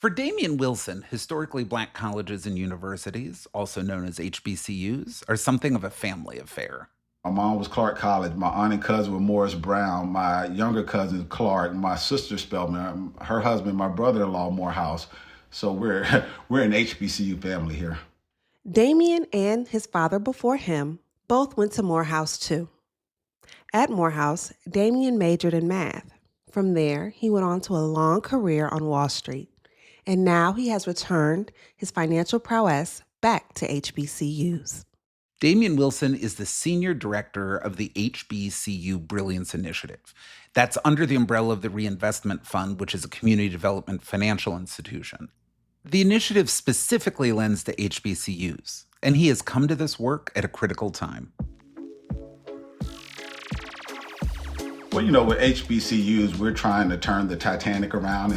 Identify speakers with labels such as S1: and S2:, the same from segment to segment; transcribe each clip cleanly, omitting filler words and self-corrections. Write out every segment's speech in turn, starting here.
S1: For Damien Wilson, historically black colleges and universities, also known as HBCUs, are something of a family affair.
S2: My mom was Clark College. My aunt and cousin were Morris Brown. My younger cousin, Clark. My sister Spelman. Her husband, my brother-in-law, Morehouse. So we're we're an HBCU family here.
S3: Damien and his father before him both went to Morehouse too. At Morehouse, Damien majored in math. From there, he went on to a long career on Wall Street. And now he has returned his financial prowess back to HBCUs.
S1: Damien Wilson is the senior director of the HBCU Brilliance Initiative. That's under the umbrella of the Reinvestment Fund, which is a community development financial institution. The initiative specifically lends to HBCUs, and he has come to this work at a critical time.
S2: Well, with HBCUs, we're trying to turn the Titanic around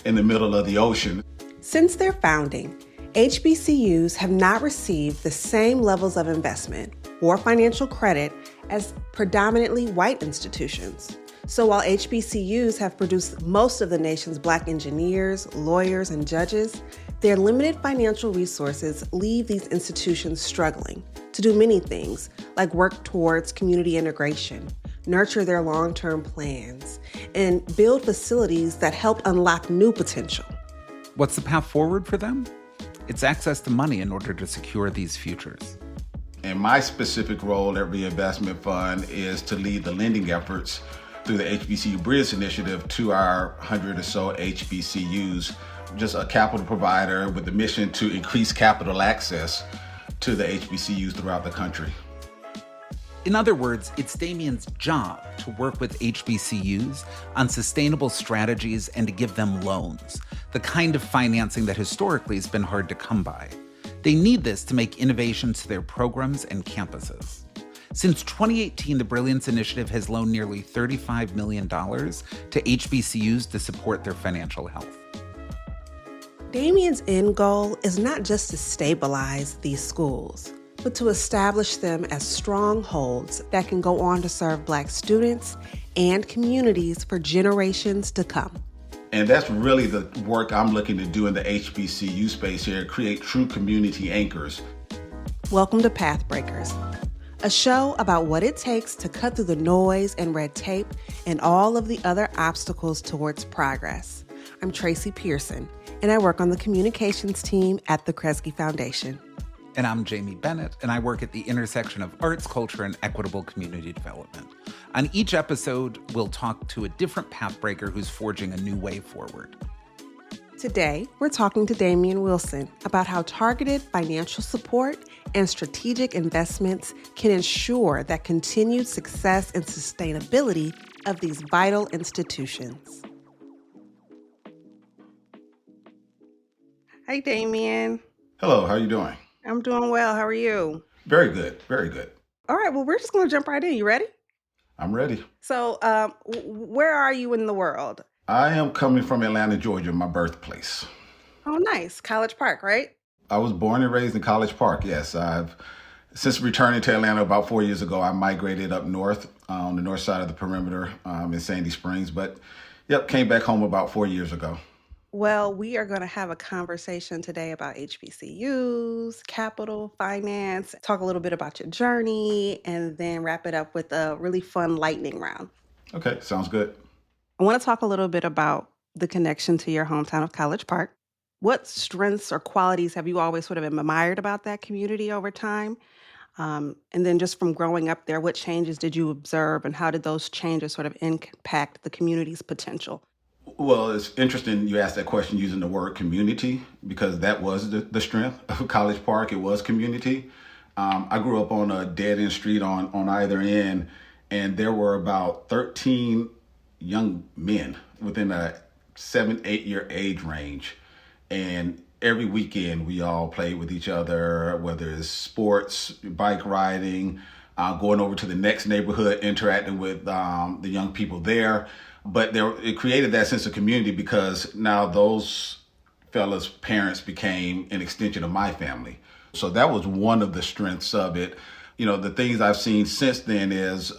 S2: in the middle of the ocean.
S3: Since their founding, HBCUs have not received the same levels of investment or financial credit as predominantly white institutions. So while HBCUs have produced most of the nation's black engineers, lawyers, and judges, their limited financial resources leave these institutions struggling to do many things, like work towards community integration, nurture their long-term plans, and build facilities that help unlock new potential.
S1: What's the path forward for them? It's access to money in order to secure these futures.
S2: And my specific role at Reinvestment Fund is to lead the lending efforts through the HBCU Brilliance Initiative to our 100 or so HBCUs, just a capital provider with the mission to increase capital access to the HBCUs throughout the country.
S1: In other words, it's Damien's job to work with HBCUs on sustainable strategies and to give them loans, the kind of financing that historically has been hard to come by. They need this to make innovations to their programs and campuses. Since 2018, the Brilliance Initiative has loaned nearly $35 million to HBCUs to support their financial health.
S3: Damien's end goal is not just to stabilize these schools, but to establish them as strongholds that can go on to serve Black students and communities for generations to come.
S2: And that's really the work I'm looking to do in the HBCU space here, create true community anchors.
S3: Welcome to PathBreakers, a show about what it takes to cut through the noise and red tape and all of the other obstacles towards progress. I'm Tracy Pearson, and I work on the communications team at the Kresge Foundation.
S1: And I'm Jamie Bennett, and I work at the intersection of arts, culture, and equitable community development. On each episode, we'll talk to a different pathbreaker who's forging a new way forward.
S3: Today, we're talking to Damien Wilson about how targeted financial support and strategic investments can ensure that continued success and sustainability of these vital institutions. Hi, Damien.
S2: Hello, how are you doing?
S3: I'm doing well. How are you?
S2: Very good, very good.
S3: All right, well, we're just going to jump right in. You ready?
S2: I'm ready.
S3: So, where are you in the world?
S2: I am coming from Atlanta, Georgia, my birthplace.
S3: Oh, nice. College Park, right?
S2: I was born and raised in College Park, yes. Since returning to Atlanta about 4 years ago, I migrated up north, on the north side of the perimeter in Sandy Springs. But, came back home about 4 years ago.
S3: Well, we are going to have a conversation today about HBCUs, capital, finance, talk a little bit about your journey, and then wrap it up with a really fun lightning round.
S2: Okay, sounds good.
S3: I want to talk a little bit about the connection to your hometown of College Park. What strengths or qualities have you always sort of admired about that community over time? And then just from growing up there, what changes did you observe and how did those changes sort of impact the community's potential?
S2: Well, it's interesting you asked that question using the word community, because that was the strength of College Park. It was community. I grew up on a dead-end street on either end, and there were about 13 young men within a 7-8 year age range. And every weekend we all played with each other, whether it's sports, bike riding, going over to the next neighborhood, interacting with the young people there. But it created that sense of community because now those fellas' parents became an extension of my family. So that was one of the strengths of it. The things I've seen since then is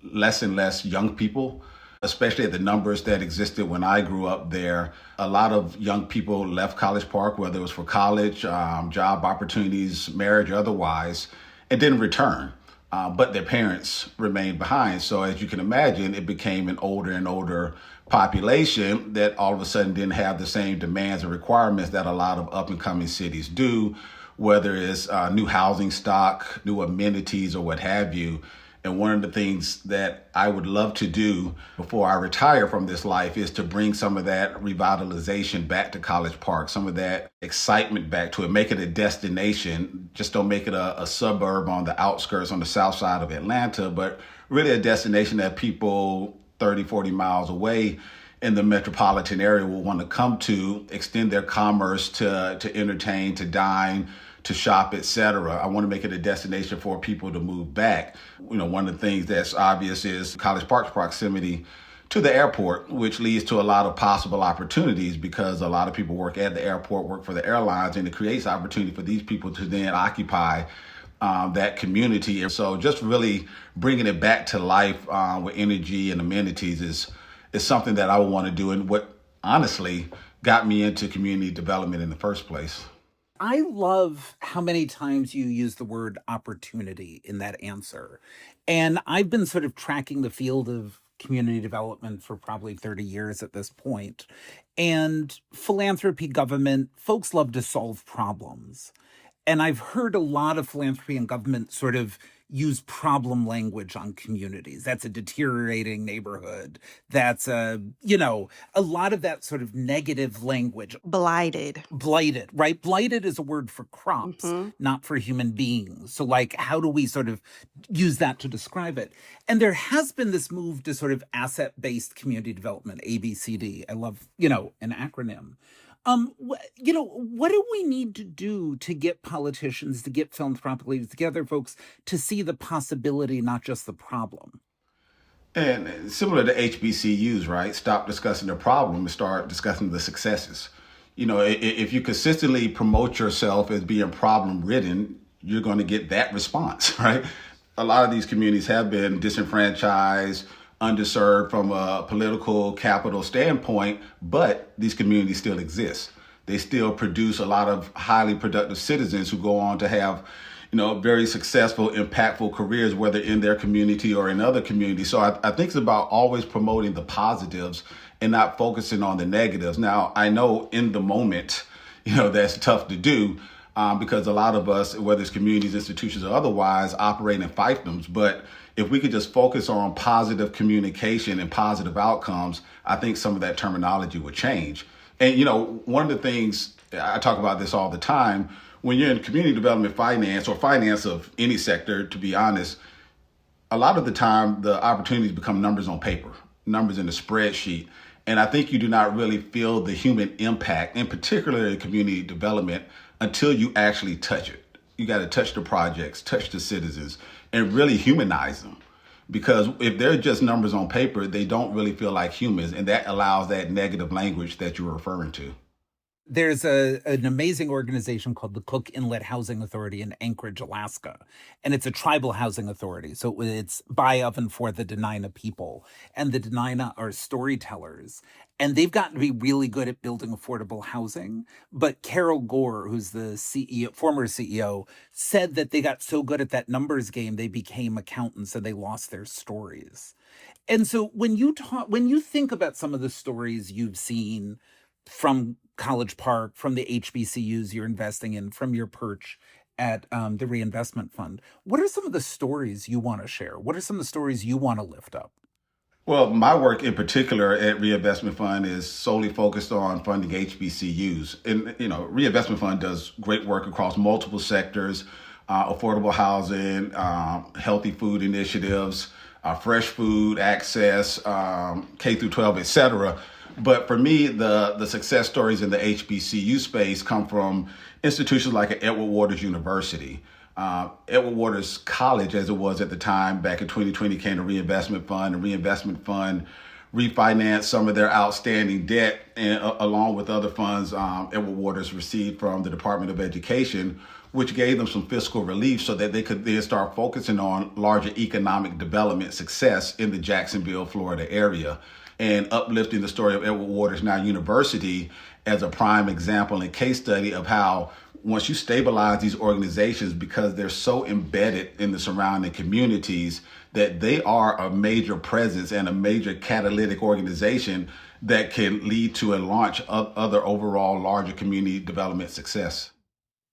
S2: less and less young people especially at the numbers that existed when I grew up there. A lot of young people left College Park, whether it was for college, job opportunities, marriage, or otherwise, and didn't return. But their parents remained behind. So as you can imagine, it became an older and older population that all of a sudden didn't have the same demands and requirements that a lot of up and coming cities do, whether it's new housing stock, new amenities, or what have you. And one of the things that I would love to do before I retire from this life is to bring some of that revitalization back to College Park, some of that excitement back to it, make it a destination. Just don't make it a suburb on the outskirts on the south side of Atlanta, but really a destination that people 30, 40 miles away in the metropolitan area will want to come to, extend their commerce to entertain, to dine, to shop, etc. I want to make it a destination for people to move back. One of the things that's obvious is College Park's proximity to the airport, which leads to a lot of possible opportunities because a lot of people work at the airport, work for the airlines, and it creates opportunity for these people to then occupy that community. And so just really bringing it back to life with energy and amenities is something that I would want to do, and what honestly got me into community development in the first place.
S1: I love how many times you use the word opportunity in that answer. And I've been sort of tracking the field of community development for probably 30 years at this point. And philanthropy, government, folks love to solve problems. And I've heard a lot of philanthropy and government sort of use problem language on communities. That's a deteriorating neighborhood. That's a lot of that sort of negative language.
S3: Blighted,
S1: right? Blighted is a word for crops, not for human beings. So how do we sort of use that to describe it? And there has been this move to sort of asset-based community development, ABCD. I love, an acronym. What do we need to do to get politicians, to get philanthropic leaders, to get other folks to see the possibility, not just the problem?
S2: And similar to HBCUs, right? Stop discussing the problem and start discussing the successes. If you consistently promote yourself as being problem-ridden, you're going to get that response, right? A lot of these communities have been disenfranchised, underserved from a political capital standpoint, but these communities still exist. They still produce a lot of highly productive citizens who go on to have, very successful, impactful careers, whether in their community or in other communities. So I think it's about always promoting the positives and not focusing on the negatives. Now, I know in the moment, that's tough to do because a lot of us, whether it's communities, institutions, or otherwise, operate in fiefdoms. But if we could just focus on positive communication and positive outcomes, I think some of that terminology would change. And, one of the things, I talk about this all the time, when you're in community development finance or finance of any sector, to be honest, a lot of the time the opportunities become numbers on paper, numbers in the spreadsheet. And I think you do not really feel the human impact, in particular in community development, until you actually touch it. You got to touch the projects, touch the citizens, and really humanize them. Because if they're just numbers on paper, they don't really feel like humans. And that allows that negative language that you're referring to.
S1: There's an amazing organization called the Cook Inlet Housing Authority in Anchorage, Alaska. And it's a tribal housing authority. So it's by, of, and for the Dena'ina people. And the Dena'ina are storytellers. And they've gotten to be really good at building affordable housing. But Carol Gore, who's the former CEO, said that they got so good at that numbers game, they became accountants and they lost their stories. And so when you think about some of the stories you've seen from College Park, from the HBCUs you're investing in, from your perch at the Reinvestment Fund, what are some of the stories you want to share? What are some of the stories you want to lift up?
S2: Well, my work in particular at Reinvestment Fund is solely focused on funding HBCUs. And, Reinvestment Fund does great work across multiple sectors, affordable housing, healthy food initiatives, fresh food access, K through 12, et cetera. But for me, the success stories in the HBCU space come from institutions like Edward Waters University. Edward Waters College, as it was at the time back in 2020, came to Reinvestment Fund. The Reinvestment Fund refinance some of their outstanding debt, and along with other funds Edward Waters received from the Department of Education, which gave them some fiscal relief so that they could then start focusing on larger economic development success in the Jacksonville, Florida area, and uplifting the story of Edward Waters Now University as a prime example and case study of how once you stabilize these organizations, because they're so embedded in the surrounding communities, that they are a major presence and a major catalytic organization that can lead to and launch other overall larger community development success.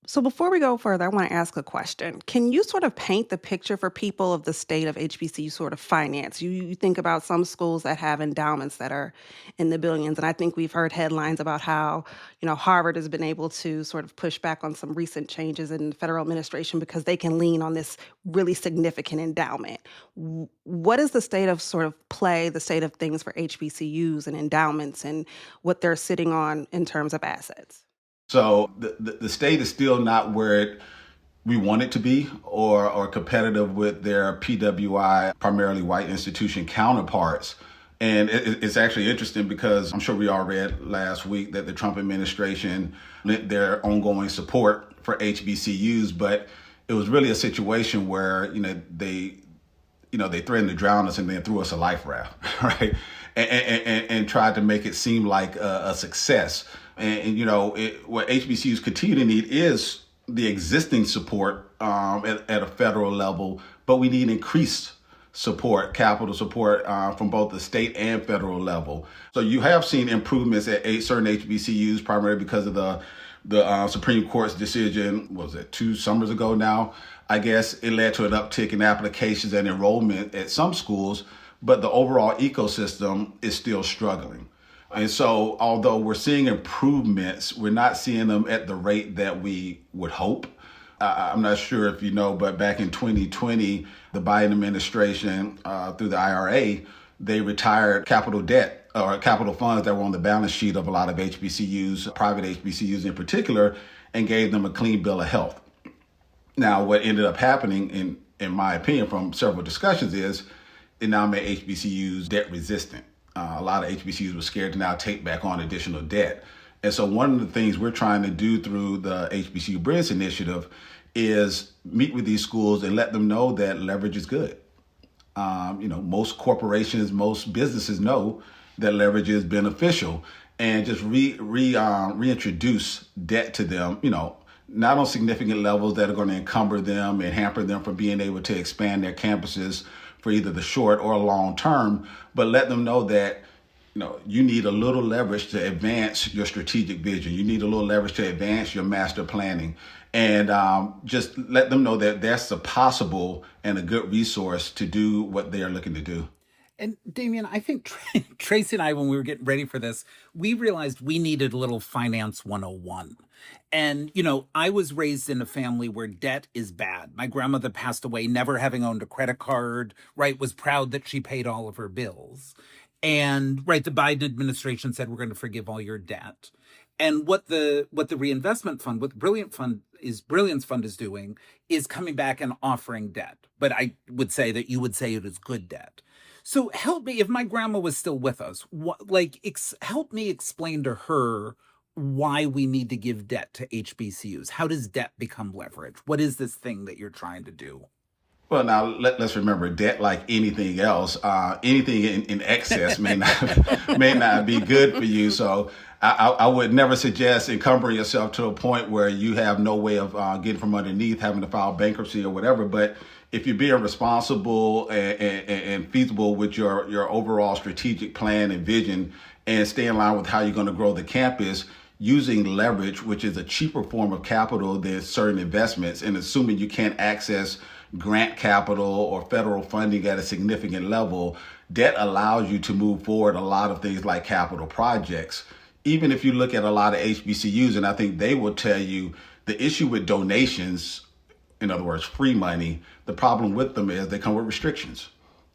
S3: So before we go further, I want to ask a question. Can you sort of paint the picture for people of the state of HBCU sort of finance? You think about some schools that have endowments that are in the billions, and I think we've heard headlines about how, Harvard has been able to sort of push back on some recent changes in the federal administration because they can lean on this really significant endowment. What is the state of sort of play, the state of things for HBCUs and endowments and what they're sitting on in terms of assets?
S2: So the state is still not where we want it to be or competitive with their PWI, primarily white institution counterparts. And it's actually interesting because I'm sure we all read last week that the Trump administration lent their ongoing support for HBCUs, but it was really a situation where, they threatened to drown us and then threw us a life raft, right? And tried to make it seem like a success. And what HBCUs continue to need is the existing support at a federal level, but we need increased support, capital support from both the state and federal level. So you have seen improvements at certain HBCUs, primarily because of the Supreme Court's decision, what was it, 2 summers ago now? I guess it led to an uptick in applications and enrollment at some schools, but the overall ecosystem is still struggling. And so although we're seeing improvements, we're not seeing them at the rate that we would hope. I'm not sure if you know, but back in 2020, the Biden administration, through the IRA, they retired capital debt or capital funds that were on the balance sheet of a lot of HBCUs, private HBCUs in particular, and gave them a clean bill of health. Now, what ended up happening, in my opinion, from several discussions is it now made HBCUs debt resistant. A lot of HBCUs were scared to now take back on additional debt. And so one of the things we're trying to do through the HBCU Brilliance Initiative is meet with these schools and let them know that leverage is good. Most corporations, most businesses know that leverage is beneficial, and just reintroduce debt to them, not on significant levels that are going to encumber them and hamper them from being able to expand their campuses for either the short or long term, but let them know that you need a little leverage to advance your strategic vision. You need a little leverage to advance your master planning, and just let them know that that's a possible and a good resource to do what they are looking to do.
S1: And Damien, I think Tracy and I, when we were getting ready for this, we realized we needed a little finance 101. And, I was raised in a family where debt is bad. My grandmother passed away never having owned a credit card, right, was proud that she paid all of her bills. And, right, the Biden administration said, we're going to forgive all your debt. And what the Reinvestment Fund, what the Brilliance Fund is doing is coming back and offering debt. But I would say that you would say it is good debt. So help me, if my grandma was still with us, help me explain to her why we need to give debt to HBCUs. How does debt become leverage? What is this thing that you're trying to do?
S2: Well, now let's remember, debt, like anything else, anything in excess may not be good for you. So I would never suggest encumbering yourself to a point where you have no way of getting from underneath, having to file bankruptcy or whatever. But if you're being responsible and feasible with your overall strategic plan and vision, and stay in line with how you're going to grow the campus, using leverage, which is a cheaper form of capital than certain investments, and assuming you can't access grant capital or federal funding at a significant level, debt allows you to move forward a lot of things like capital projects. Even if you look at a lot of HBCUs, and I think they will tell you the issue with donations, in other words, free money, the problem with them is they come with restrictions.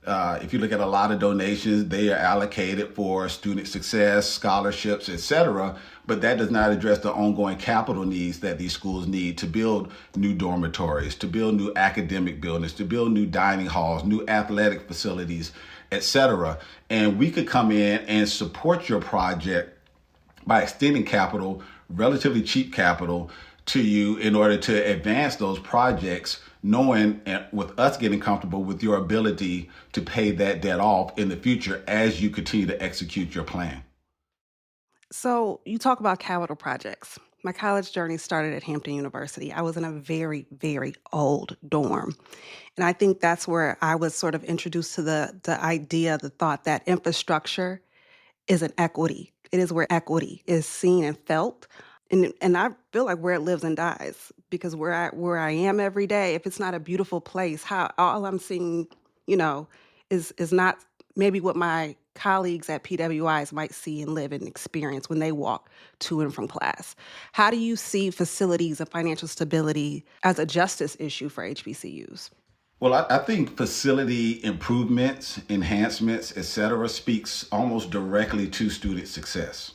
S2: If you look at a lot of donations, they are allocated for student success, scholarships, etc. But that does not address the ongoing capital needs that these schools need to build new dormitories, to build new academic buildings, to build new dining halls, new athletic facilities, et cetera. And we could come in and support your project by extending capital, relatively cheap capital, to you in order to advance those projects, knowing with us getting comfortable with your ability to pay that debt off in the future as you continue to execute your plan.
S3: So you talk about capital projects. My college journey started at Hampton University. I was in a very, very old dorm. And I think that's where I was sort of introduced to the idea, the thought that infrastructure is an equity. It is where equity is seen and felt. And I feel like where it lives and dies, because where I am every day, if it's not a beautiful place, how all I'm seeing, is not maybe what my colleagues at PWIs might see and live and experience when they walk to and from class. How do you see facilities and financial stability as a justice issue for HBCUs?
S2: Well, I think facility improvements, enhancements, et cetera, speaks almost directly to student success.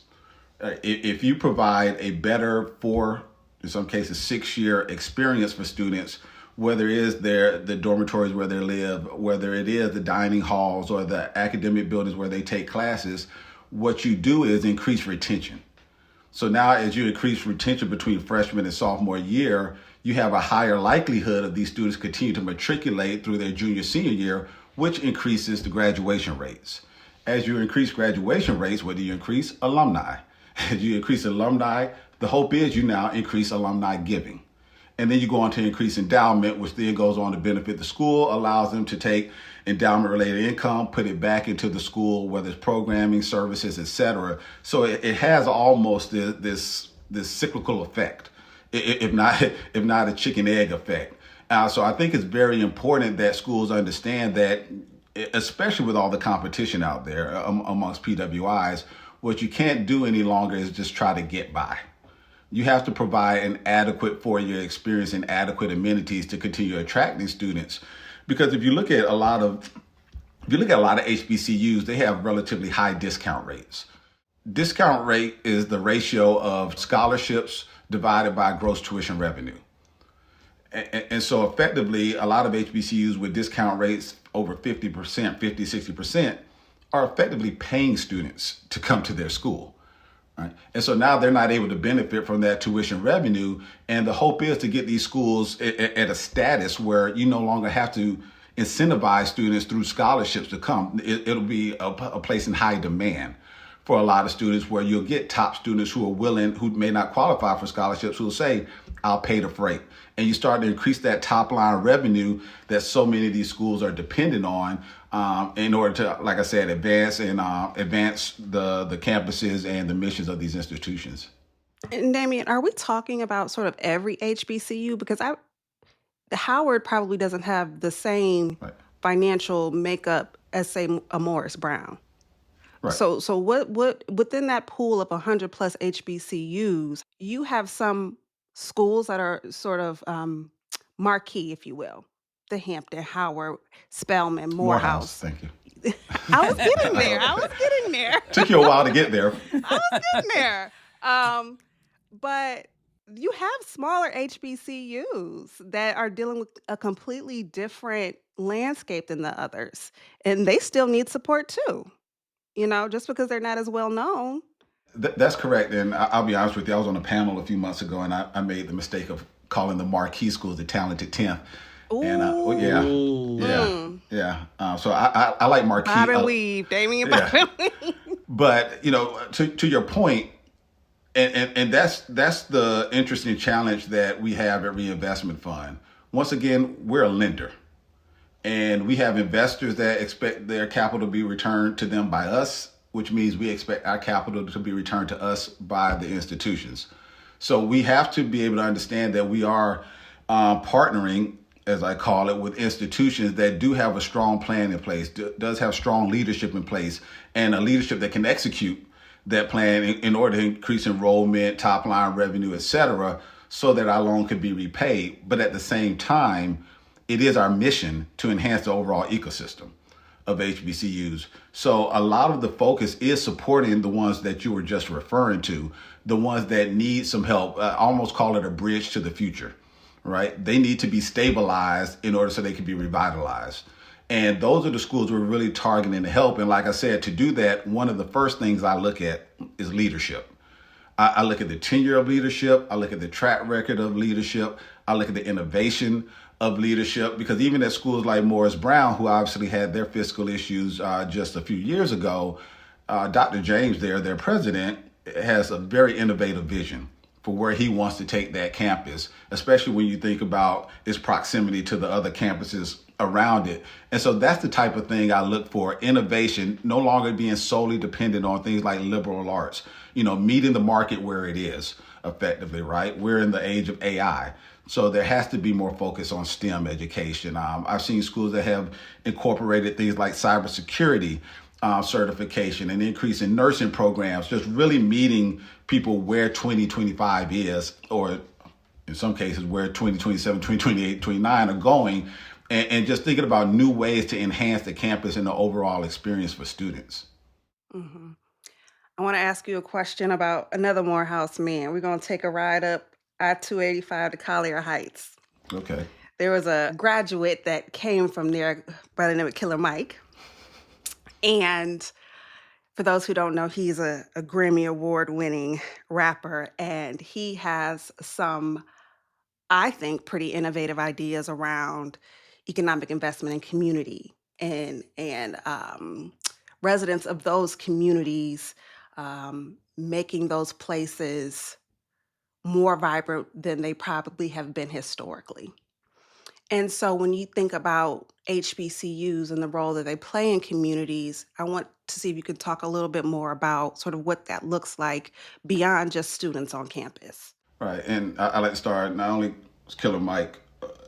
S2: If you provide a better 4, in some cases 6-year experience for students, whether it is the dormitories where they live, whether it is the dining halls or the academic buildings where they take classes, what you do is increase retention. So now as you increase retention between freshman and sophomore year, you have a higher likelihood of these students continue to matriculate through their junior, senior year, which increases the graduation rates. As you increase graduation rates, what do you increase? Alumni. As you increase alumni, the hope is you now increase alumni giving. And then you go on to increase endowment, which then goes on to benefit the school, allows them to take endowment-related income, put it back into the school, whether it's programming, services, et cetera. So it has almost this cyclical effect, if not a chicken egg effect. So I think it's very important that schools understand that, especially with all the competition out there amongst PWIs, what you can't do any longer is just try to get by. You have to provide an adequate 4-year experience and adequate amenities to continue attracting students. Because if you look at a lot of HBCUs, they have relatively high discount rates. Discount rate is the ratio of scholarships divided by gross tuition revenue. And so effectively, a lot of HBCUs with discount rates over 50%, 50, 60%, are effectively paying students to come to their school. Right? And so now they're not able to benefit from that tuition revenue. And the hope is to get these schools at a status where you no longer have to incentivize students through scholarships to come. It'll be a place in high demand for a lot of students, where you'll get top students who are willing, who may not qualify for scholarships, who will say, I'll pay the freight. And you start to increase that top line revenue that so many of these schools are dependent on in order to, like I said, advance the campuses and the missions of these institutions.
S3: And Damien, are we talking about sort of every HBCU? Because the Howard probably doesn't have the same financial makeup as, say, a Morris Brown.
S2: Right.
S3: So what within that pool of 100 plus HBCUs, you have some schools that are sort of marquee, if you will. The Hampton, Howard, Spelman, Morehouse.
S2: Thank you.
S3: I was getting there.
S2: Took you a while to get there.
S3: I was getting there. But you have smaller HBCUs that are dealing with a completely different landscape than the others. And they still need support too. Just because they're not as well known.
S2: That's correct. And I'll be honest with you, I was on a panel a few months ago and I made the mistake of calling the marquee schools the talented 10th.
S3: Ooh.
S2: And so I like marquee.
S3: Bob and weave, Damien.
S2: Yeah.
S3: Bob and weave.
S2: But, to your point, and that's the interesting challenge that we have at Reinvestment Fund. Once again, we're a lender. And we have investors that expect their capital to be returned to them by us, which means we expect our capital to be returned to us by the institutions. So we have to be able to understand that we are partnering, as I call it, with institutions that do have a strong plan in place, does have strong leadership in place, and a leadership that can execute that plan in order to increase enrollment, top line revenue, et cetera, so that our loan could be repaid. But at the same time, it is our mission to enhance the overall ecosystem of HBCUs. So a lot of the focus is supporting the ones that you were just referring to, the ones that need some help. I almost call it a bridge to the future, right? They need to be stabilized in order so they can be revitalized. And those are the schools we're really targeting to help. And like I said, to do that, one of the first things I look at is leadership. I look at the tenure of leadership. I look at the track record of leadership. I look at the innovation of leadership, because even at schools like Morris Brown, who obviously had their fiscal issues just a few years ago, Dr. James there, their president, has a very innovative vision for where he wants to take that campus, especially when you think about its proximity to the other campuses around it. And so that's the type of thing I look for: innovation, no longer being solely dependent on things like liberal arts, meeting the market where it is effectively, right? We're in the age of AI. So there has to be more focus on STEM education. I've seen schools that have incorporated things like cybersecurity certification, and increase in nursing programs, just really meeting people where 2025 is, or in some cases where 2027, 2028, 2029 are going, and just thinking about new ways to enhance the campus and the overall experience for students.
S3: Mm-hmm. I want to ask you a question about another Morehouse man. We're going to take a ride up I-285 to Collier Heights.
S2: Okay.
S3: There was a graduate that came from there by the name of Killer Mike. And for those who don't know, he's a Grammy Award-winning rapper, and he has some, I think, pretty innovative ideas around economic investment in community and residents of those communities, making those places more vibrant than they probably have been historically. And so when you think about HBCUs and the role that they play in communities, I want to see if you could talk a little bit more about sort of what that looks like beyond just students on campus.
S2: Right. And I like to start, not only was Killer Mike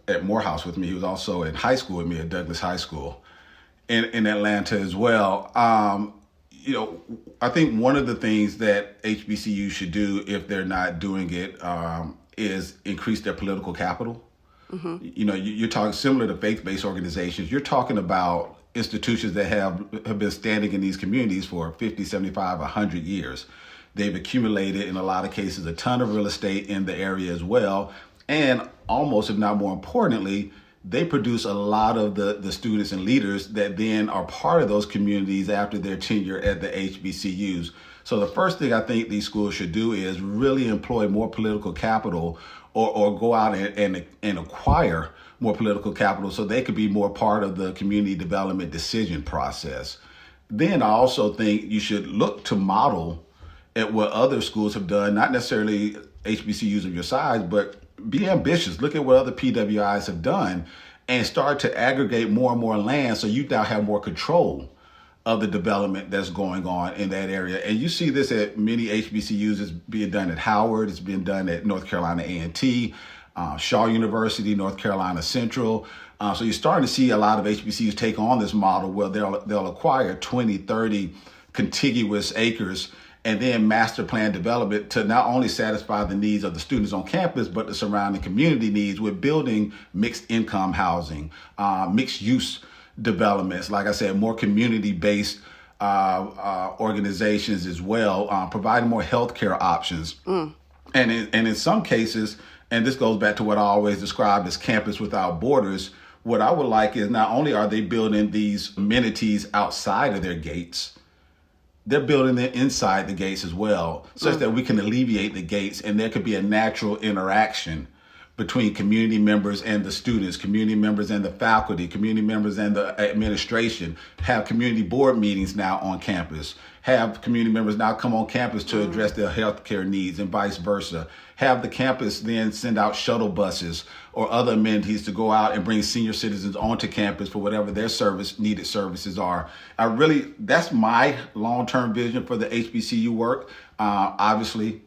S2: at Morehouse with me, he was also in high school with me at Douglas High School in Atlanta as well. I think one of the things that HBCUs should do, if they're not doing it, is increase their political capital. Mm-hmm. You're talking similar to faith-based organizations. You're talking about institutions that have been standing in these communities for 50, 75, 100 years. They've accumulated, in a lot of cases, a ton of real estate in the area as well. And almost, if not more importantly, they produce a lot of the students and leaders that then are part of those communities after their tenure at the HBCUs. So the first thing I think these schools should do is really employ more political capital, or go out and acquire more political capital so they could be more part of the community development decision process. Then I also think you should look to model at what other schools have done, not necessarily HBCUs of your size, but be ambitious. Look at what other PWIs have done and start to aggregate more and more land so you now have more control of the development that's going on in that area. And you see this at many HBCUs. It's being done at Howard. It's being done at North Carolina A&T, Shaw University, North Carolina Central. So you're starting to see a lot of HBCUs take on this model where they'll acquire 20, 30 contiguous acres and then master plan development to not only satisfy the needs of the students on campus, but the surrounding community needs with building mixed income housing, mixed use developments, like I said, more community-based organizations as well, providing more healthcare options. And in some cases, and this goes back to what I always describe as campus without borders, what I would like is not only are they building these amenities outside of their gates, they're building them inside the gates as well, such that we can alleviate the gates and there could be a natural interaction between community members and the students, community members and the faculty, community members and the administration, have community board meetings now on campus, have community members now come on campus to address their healthcare needs and vice versa, have the campus then send out shuttle buses or other amenities to go out and bring senior citizens onto campus for whatever their needed services are. That's my long-term vision for the HBCU work. Obviously,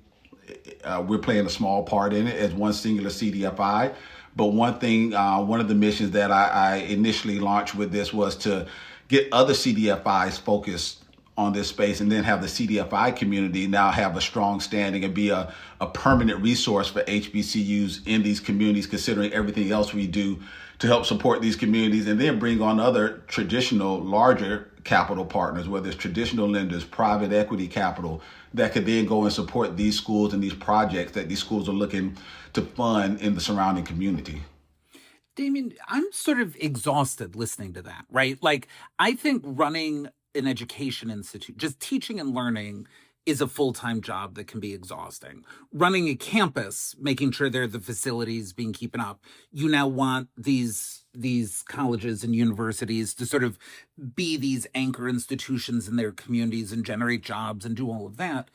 S2: we're playing a small part in it as one singular CDFI. But one thing, one of the missions that I initially launched with this was to get other CDFIs focused on this space, and then have the CDFI community now have a strong standing and be a permanent resource for HBCUs in these communities, considering everything else we do to help support these communities, and then bring on other traditional larger capital partners, whether it's traditional lenders, private equity capital, that could then go and support these schools and these projects that these schools are looking to fund in the surrounding community.
S1: Damien, I'm sort of exhausted listening to that, right? Like, I think running an education institute, just teaching and learning, is a full-time job that can be exhausting. Running a campus, making sure there are the facilities being keeping up. You now want these colleges and universities to sort of be these anchor institutions in their communities and generate jobs and do all of that.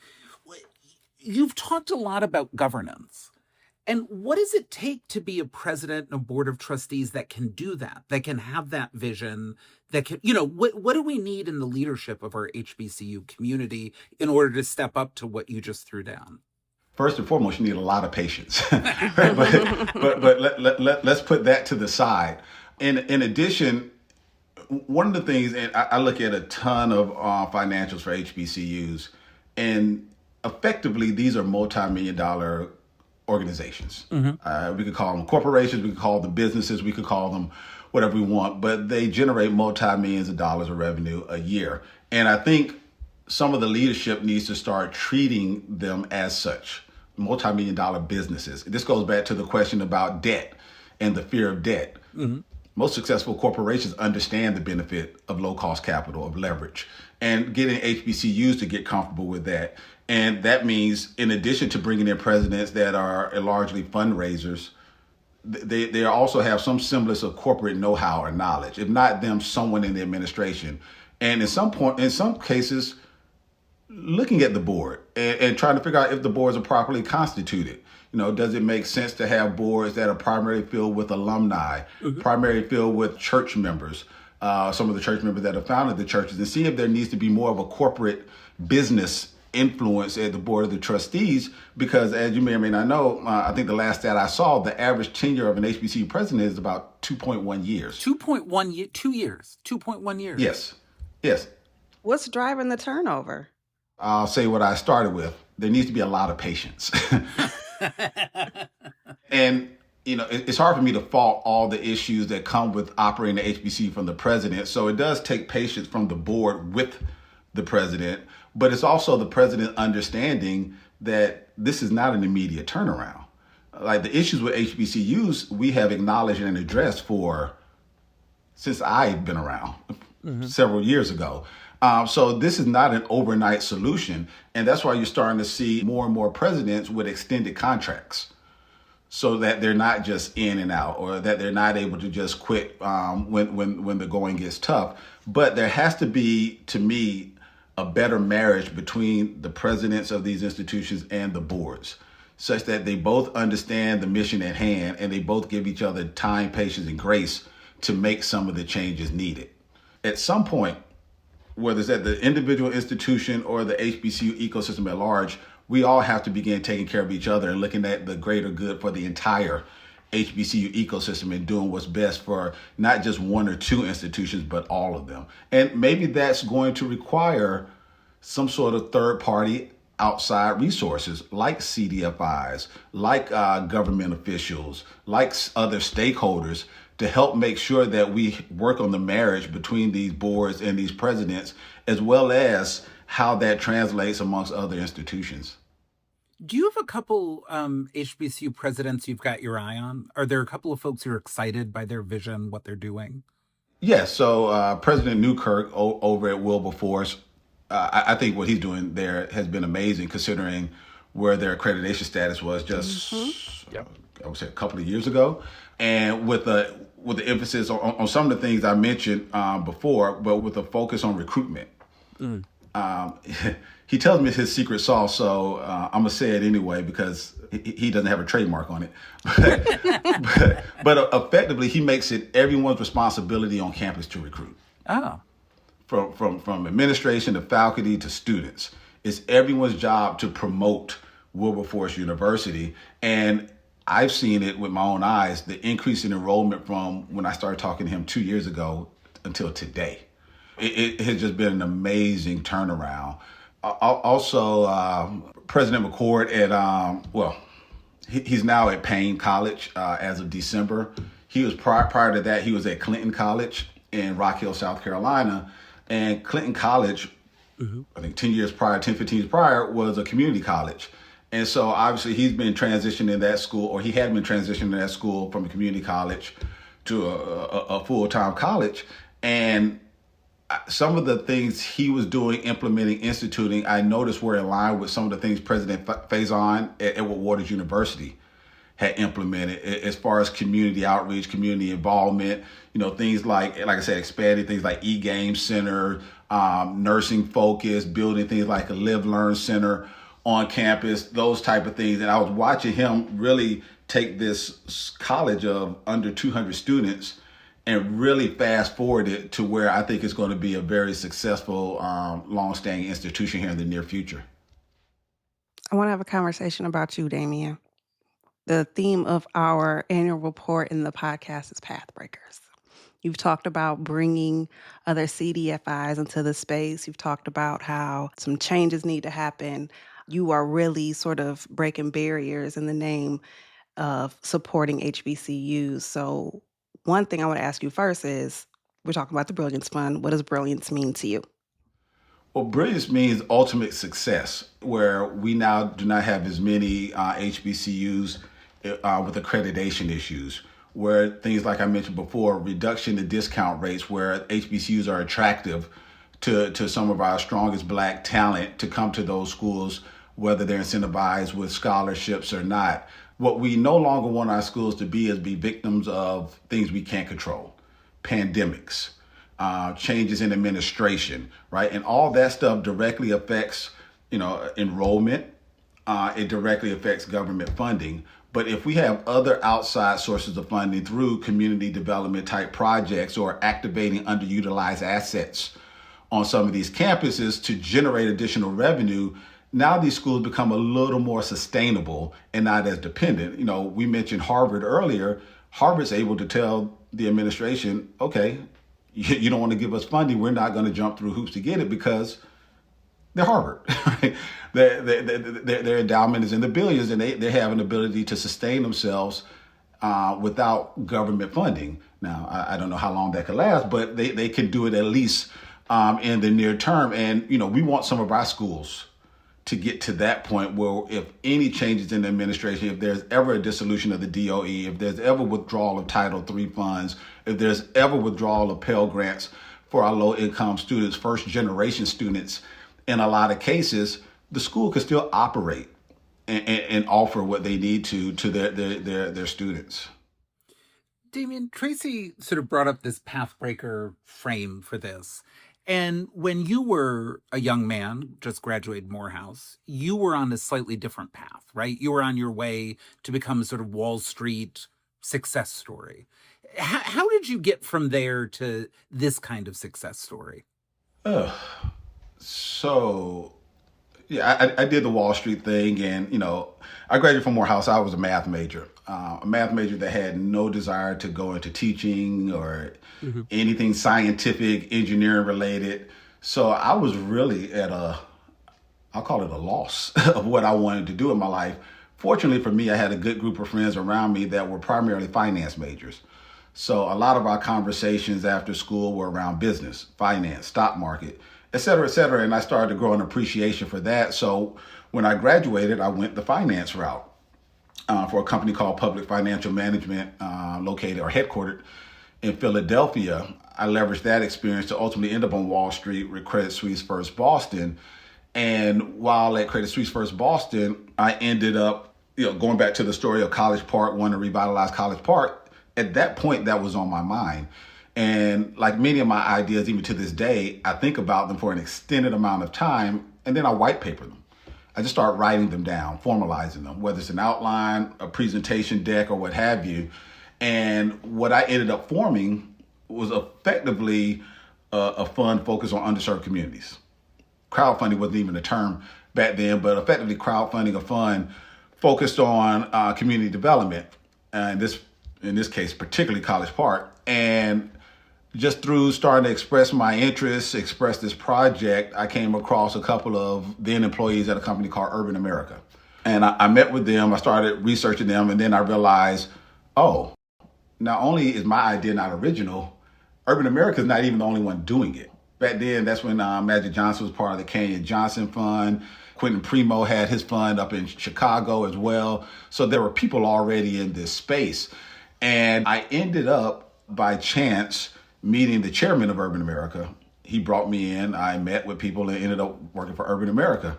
S1: You've talked a lot about governance. And what does it take to be a president and a board of trustees that can do that can have that vision, that can, what do we need in the leadership of our HBCU community in order to step up to what you just threw down?
S2: First and foremost, you need a lot of patience. But let's put that to the side. In addition, one of the things, and I look at a ton of financials for HBCUs, and effectively, these are multi-million-dollar organizations. Mm-hmm. We could call them corporations, we could call them businesses, we could call them whatever we want, but they generate multi-millions of dollars of revenue a year. And I think some of the leadership needs to start treating them as such, multi-million-dollar businesses. This goes back to the question about debt and the fear of debt. Mm-hmm. Most successful corporations understand the benefit of low-cost capital, of leverage, and getting HBCUs to get comfortable with that. And that means, in addition to bringing in presidents that are largely fundraisers, they also have some semblance of corporate know-how or knowledge. If not them, someone in the administration. And in some cases, looking at the board and trying to figure out if the boards are properly constituted. Does it make sense to have boards that are primarily filled with alumni, mm-hmm. primarily filled with church members, some of the church members that have founded the churches, and see if there needs to be more of a corporate business influence at the board of the trustees, because as you may or may not know, I think the last stat I saw, the average tenure of an HBCU president is about 2.1 years. 2.1 years. Yes.
S3: What's driving the turnover?
S2: I'll say what I started with. There needs to be a lot of patience. And, it's hard for me to fault all the issues that come with operating the HBCU from the president. So it does take patience from the board with the president. But it's also the president understanding that this is not an immediate turnaround. Like the issues with HBCUs, we have acknowledged and addressed since I've been around mm-hmm. several years ago. So this is not an overnight solution. And that's why you're starting to see more and more presidents with extended contracts, so that they're not just in and out, or that they're not able to just quit when the going gets tough. But there has to be, to me, a better marriage between the presidents of these institutions and the boards, such that they both understand the mission at hand and they both give each other time, patience, and grace to make some of the changes needed. At some point, whether it's at the individual institution or the HBCU ecosystem at large, we all have to begin taking care of each other and looking at the greater good for the entire HBCU ecosystem and doing what's best for not just one or two institutions, but all of them. And maybe that's going to require some sort of third party outside resources like CDFIs, like government officials, like other stakeholders, to help make sure that we work on the marriage between these boards and these presidents, as well as how that translates amongst other institutions.
S1: Do you have a couple HBCU presidents you've got your eye on? Are there a couple of folks who are excited by their vision, what they're doing?
S2: Yes. So President Newkirk over at Wilberforce, I think what he's doing there has been amazing, considering where their accreditation status was just, I would say, a couple of years ago. And with the emphasis on some of the things I mentioned before, but with a focus on recruitment. Mm. He tells me it's his secret sauce, so I'm going to say it anyway because he doesn't have a trademark on it. But effectively, he makes it everyone's responsibility on campus to recruit.
S1: Oh.
S2: From administration to faculty to students. It's everyone's job to promote Wilberforce University. And I've seen it with my own eyes, the increase in enrollment from when I started talking to him 2 years ago until today. It has just been an amazing turnaround. Also, President McCord he's now at Payne College as of December. He was prior to that, he was at Clinton College in Rock Hill, South Carolina. And Clinton College, mm-hmm. I think 15 years prior, was a community college. And so obviously he's been transitioning that school, or he had been transitioning that school from a community college to a full-time college. And some of the things he was doing, implementing, instituting, I noticed were in line with some of the things President Faison at Edward Waters University had implemented as far as community outreach, community involvement, things like I said, expanding things like e-game center, nursing focus, building things like a Live Learn Center on campus, those type of things. And I was watching him really take this college of under 200 students and really fast forward it to where I think it's going to be a very successful, long-standing institution here in the near future.
S3: I want to have a conversation about you, Damien. The theme of our annual report in the podcast is PathBreakers. You've talked about bringing other CDFIs into the space. You've talked about how some changes need to happen. You are really sort of breaking barriers in the name of supporting HBCUs. So one thing I want to ask you first is, we're talking about the Brilliance Fund. What does Brilliance mean to you?
S2: Well, Brilliance means ultimate success, where we now do not have as many HBCUs with accreditation issues, where things like I mentioned before, reduction in discount rates, where HBCUs are attractive to some of our strongest Black talent to come to those schools, whether they're incentivized with scholarships or not. What we no longer want our schools to be is be victims of things we can't control, pandemics, changes in administration, right? And all that stuff directly affects, enrollment. It directly affects government funding. But if we have other outside sources of funding through community development type projects or activating underutilized assets on some of these campuses to generate additional revenue, now these schools become a little more sustainable and not as dependent. We mentioned Harvard earlier. Harvard's able to tell the administration, okay, you don't want to give us funding. We're not going to jump through hoops to get it because they're Harvard. Right? Their endowment is in the billions, and they have an ability to sustain themselves without government funding. Now, I don't know how long that could last, but they can do it at least in the near term. And, we want some of our schools to get to that point where if any changes in the administration, if there's ever a dissolution of the DOE, if there's ever withdrawal of Title III funds, if there's ever withdrawal of Pell Grants for our low-income students, first-generation students, in a lot of cases, the school can still operate and offer what they need to their students.
S1: Damien, Tracy sort of brought up this Pathbreaker frame for this. And when you were a young man, just graduated Morehouse, you were on a slightly different path, right? You were on your way to become a sort of Wall Street success story. How did you get from there to this kind of success story?
S2: I did the Wall Street thing, and, I graduated from Morehouse. I was a math major that had no desire to go into teaching or anything scientific, engineering related. So I was really at I'll call it a loss of what I wanted to do in my life. Fortunately for me, I had a good group of friends around me that were primarily finance majors. So a lot of our conversations after school were around business, finance, stock market, et cetera, et cetera. And I started to grow an appreciation for that. So when I graduated, I went the finance route for a company called Public Financial Management, located or headquartered in Philadelphia. I leveraged that experience to ultimately end up on Wall Street with Credit Suisse First Boston. And while at Credit Suisse First Boston, I ended up, going back to the story of College Park, wanting to revitalize College Park. At that point, that was on my mind. And like many of my ideas, even to this day, I think about them for an extended amount of time, and then I white paper them. I just start writing them down, formalizing them, whether it's an outline, a presentation deck, or what have you. And what I ended up forming was effectively a fund focused on underserved communities. Crowdfunding wasn't even a term back then, but effectively crowdfunding a fund focused on community development, and in this case, particularly College Park. And just through starting to express my interests, express this project, I came across a couple of then employees at a company called Urban America. And I met with them, I started researching them, and then I realized, not only is my idea not original, Urban America is not even the only one doing it. Back then, that's when Magic Johnson was part of the Kenyon Johnson Fund. Quentin Primo had his fund up in Chicago as well. So there were people already in this space. And I ended up by chance meeting the chairman of Urban America. He brought me in. I met with people and ended up working for Urban America.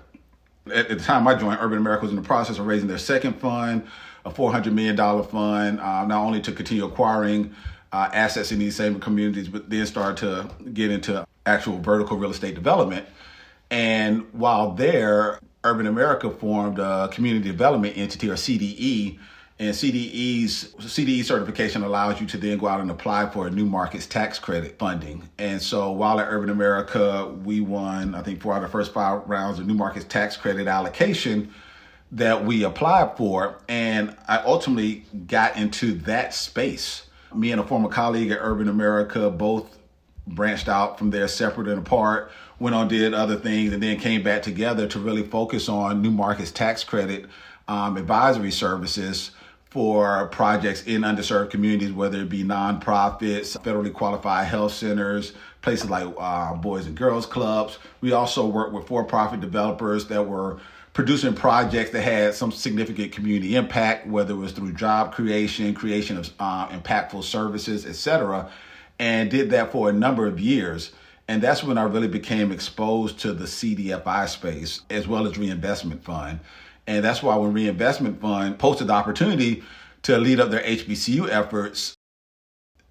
S2: At the time I joined, Urban America was in the process of raising their second fund, a $400 million fund, not only to continue acquiring assets in these same communities, but then start to get into actual vertical real estate development. And while there, Urban America formed a community development entity, or CDE, and CDE certification allows you to then go out and apply for a new markets tax credit funding. And so while at Urban America, we won, I think, 4 out of the first 5 rounds of new markets tax credit allocation that we applied for. And I ultimately got into that space. Me and a former colleague at Urban America both branched out from there, separate and apart, went on, did other things, and then came back together to really focus on new markets tax credit advisory services for projects in underserved communities, whether it be nonprofits, federally qualified health centers, places like Boys and Girls Clubs. We also work with for-profit developers that were producing projects that had some significant community impact, whether it was through job creation of impactful services, et cetera, and did that for a number of years. And that's when I really became exposed to the CDFI space, as well as Reinvestment Fund. And that's why when Reinvestment Fund posted the opportunity to lead up their HBCU efforts,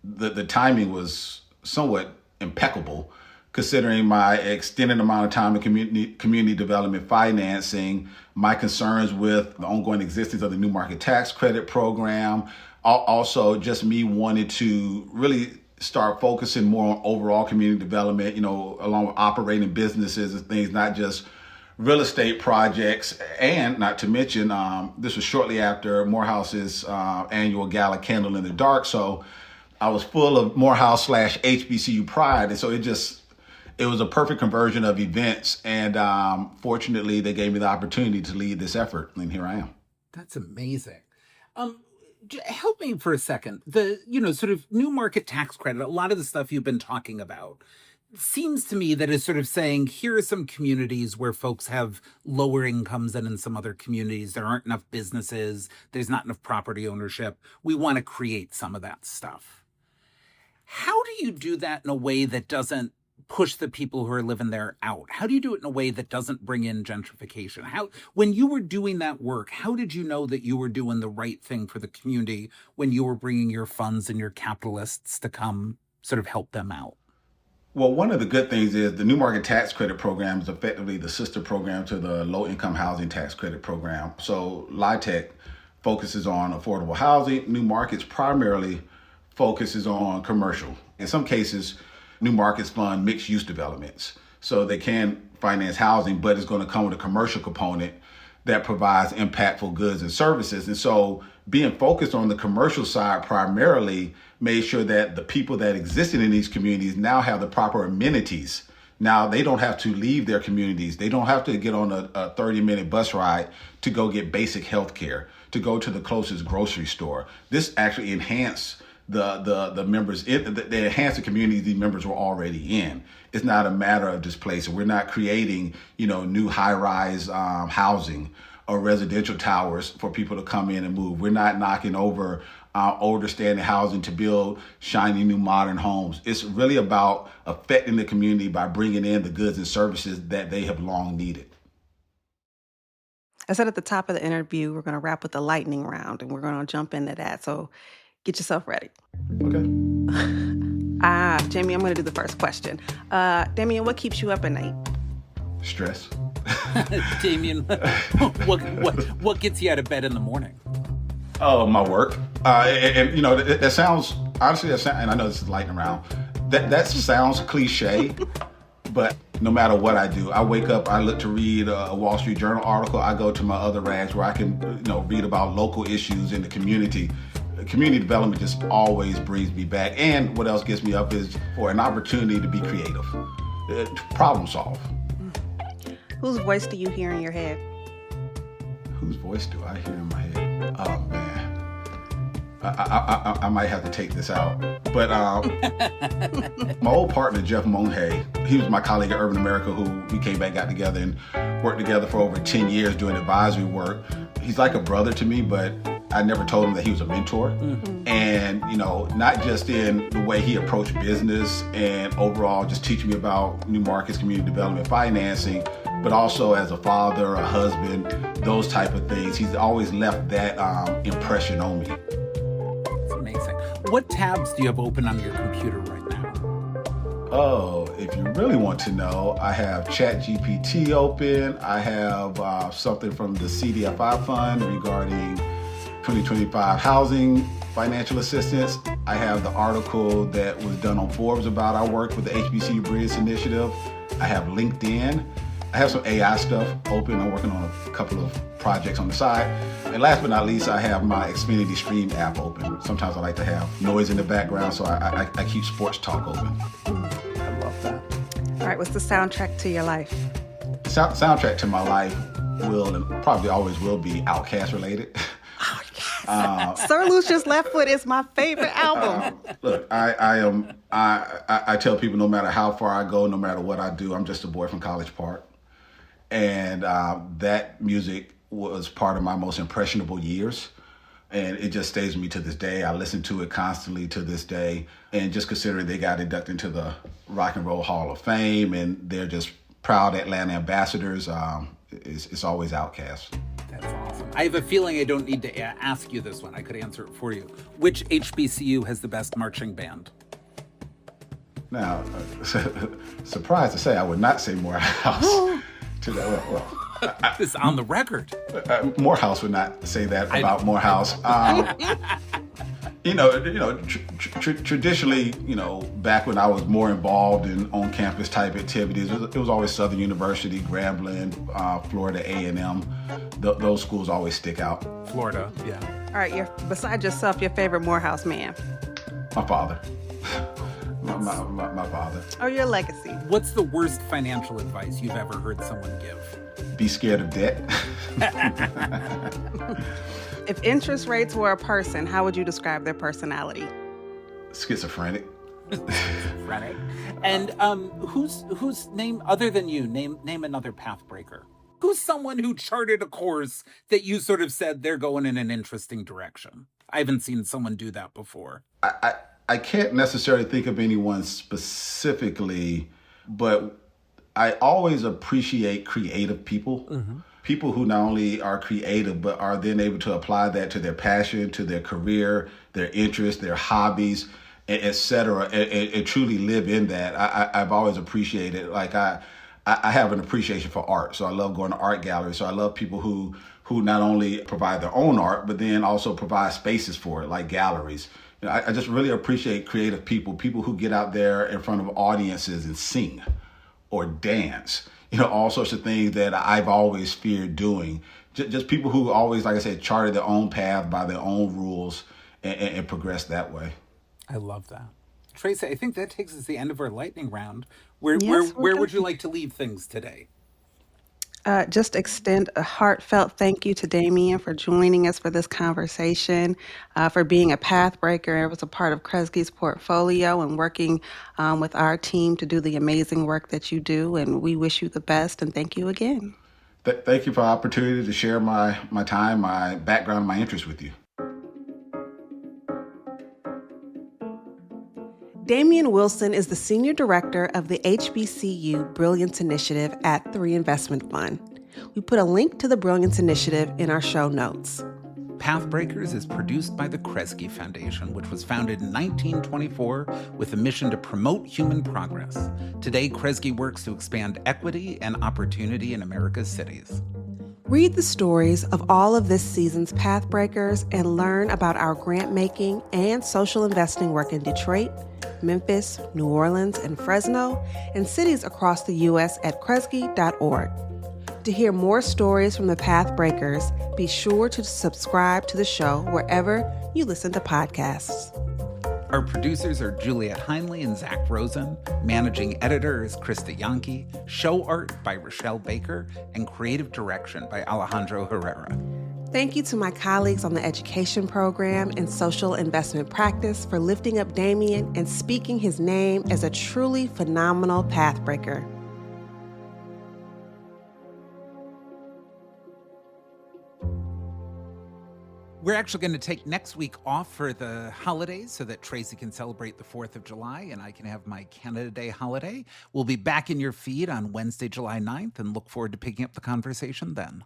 S2: the timing was somewhat impeccable, considering my extended amount of time in community development financing, my concerns with the ongoing existence of the New Market Tax Credit Program, also just me wanting to really start focusing more on overall community development, along with operating businesses and things, not just real estate projects. And not to mention, this was shortly after Morehouse's annual gala, Candle in the Dark. So I was full of Morehouse / HBCU pride. And so it was a perfect conversion of events. And fortunately, they gave me the opportunity to lead this effort. And here I am.
S1: That's amazing. Help me for a second. The, sort of new market tax credit, a lot of the stuff you've been talking about seems to me that is sort of saying, here are some communities where folks have lower incomes than in some other communities. There aren't enough businesses. There's not enough property ownership. We want to create some of that stuff. How do you do that in a way that doesn't push the people who are living there out? How do you do it in a way that doesn't bring in gentrification? When you were doing that work, how did you know that you were doing the right thing for the community when you were bringing your funds and your capitalists to come sort of help them out?
S2: Well, one of the good things is the New Market Tax Credit Program is effectively the sister program to the Low Income Housing Tax Credit Program. So LIHTC focuses on affordable housing. New Markets primarily focuses on commercial. In some cases, New Markets fund mixed use developments. So they can finance housing, but it's going to come with a commercial component that provides impactful goods and services. And so being focused on the commercial side primarily made sure that the people that existed in these communities now have the proper amenities. Now they don't have to leave their communities. They don't have to get on a 30-minute bus ride to go get basic health care, to go to the closest grocery store. This actually enhanced the members, they enhance the communities these members were already in. It's not a matter of displacement. We're not creating, new high-rise housing or residential towers for people to come in and move. We're not knocking over older standing housing to build shiny new modern homes. It's really about affecting the community by bringing in the goods and services that they have long needed.
S3: I said at the top of the interview, we're going to wrap with the lightning round, and we're going to jump into that. So get yourself ready.
S2: Okay.
S3: Jamie, I'm going to do the first question. Damien, what keeps you up at night?
S2: Stress.
S1: Damien, what gets you out of bed in the morning?
S2: Oh, my work. That sounds, honestly, and I know this is lightning round, that sounds cliche, but no matter what I do, I wake up, I look to read a Wall Street Journal article, I go to my other rags where I can, read about local issues in the community. Community development just always brings me back. And what else gets me up is for an opportunity to be creative, to problem solve.
S3: Whose voice do you hear in your head?
S2: Whose voice do I hear in my head? Oh, man. I might have to take this out. But my old partner, Jeff Monhay, he was my colleague at Urban America who we came back, got together, and worked together for over 10 years doing advisory work. He's like a brother to me, but I never told him that he was a mentor. Mm-hmm. And, not just in the way he approached business and overall just teaching me about new markets, community development, financing, but also as a father, a husband, those type of things. He's always left that impression on me.
S1: That's amazing. What tabs do you have open on your computer right now?
S2: Oh, if you really want to know, I have ChatGPT open. I have something from the CDFI fund regarding 2025 housing financial assistance. I have the article that was done on Forbes about our work with the HBCU Brilliance Initiative. I have LinkedIn. I have some AI stuff open. I'm working on a couple of projects on the side. And last but not least, I have my Xfinity Stream app open. Sometimes I like to have noise in the background, so I keep Sports Talk open.
S3: I love that. All right, what's the soundtrack to your life?
S2: Soundtrack to my life will and probably always will be Outkast related.
S3: Oh, yes. Sir Lucius Left Foot is my favorite album.
S2: Look, I tell people no matter how far I go, no matter what I do, I'm just a boy from College Park. And that music was part of my most impressionable years. And it just stays with me to this day. I listen to it constantly to this day. And just considering they got inducted into the Rock and Roll Hall of Fame and they're just proud Atlanta ambassadors, it's always Outkast.
S1: That's awesome. I have a feeling I don't need to ask you this one. I could answer it for you. Which HBCU has the best marching band?
S2: Now, surprised to say, I would not say Morehouse. To that,
S1: this is on the record.
S2: Morehouse would not say that about Morehouse. Traditionally, back when I was more involved in on-campus type activities, it was always Southern University, Grambling, Florida A&M. Those schools always stick out.
S1: Florida, yeah.
S3: All right, besides yourself, your favorite Morehouse man?
S2: My father. My father.
S3: Or your legacy?
S1: What's the worst financial advice you've ever heard someone give?
S2: Be scared of debt.
S3: If interest rates were a person, how would you describe their personality?
S2: Schizophrenic.
S1: Schizophrenic. And whose name, other than you, name another pathbreaker? Who's someone who charted a course that you sort of said they're going in an interesting direction? I haven't seen someone do that before.
S2: I can't necessarily think of anyone specifically, but I always appreciate creative people. Mm-hmm. People who not only are creative, but are then able to apply that to their passion, to their career, their interests, their hobbies, et cetera, and truly live in that. I've always appreciated, like I have an appreciation for art. So I love going to art galleries. So I love people who not only provide their own art, but then also provide spaces for it, like galleries. I just really appreciate creative people who get out there in front of audiences and sing or dance, all sorts of things that I've always feared doing. Just people who always, like I said, charted their own path by their own rules and progress that way.
S1: I love that. Tracy, I think that takes us to the end of our lightning round. Where would you like to leave things today?
S3: Just extend a heartfelt thank you to Damien for joining us for this conversation, for being a pathbreaker. It was a part of Kresge's portfolio and working with our team to do the amazing work that you do. And we wish you the best and thank you again.
S2: Thank you for the opportunity to share my time, my background, my interest with you.
S3: Damien Wilson is the Senior Director of the HBCU Brilliance Initiative at the Reinvestment Fund. We put a link to the Brilliance Initiative in our show notes.
S1: PathBreakers is produced by the Kresge Foundation, which was founded in 1924 with a mission to promote human progress. Today, Kresge works to expand equity and opportunity in America's cities.
S3: Read the stories of all of this season's Pathbreakers and learn about our grant-making and social investing work in Detroit, Memphis, New Orleans, and Fresno, and cities across the U.S. at Kresge.org. To hear more stories from the Pathbreakers, be sure to subscribe to the show wherever you listen to podcasts.
S1: Our producers are Juliet Heinley and Zach Rosen. Managing editor is Krista Yankee. Show art by Rochelle Baker. And creative direction by Alejandro Herrera.
S3: Thank you to my colleagues on the education program and social investment practice for lifting up Damien and speaking his name as a truly phenomenal pathbreaker.
S1: We're actually going to take next week off for the holidays so that Tracy can celebrate the 4th of July and I can have my Canada Day holiday. We'll be back in your feed on Wednesday, July 9th, and look forward to picking up the conversation then.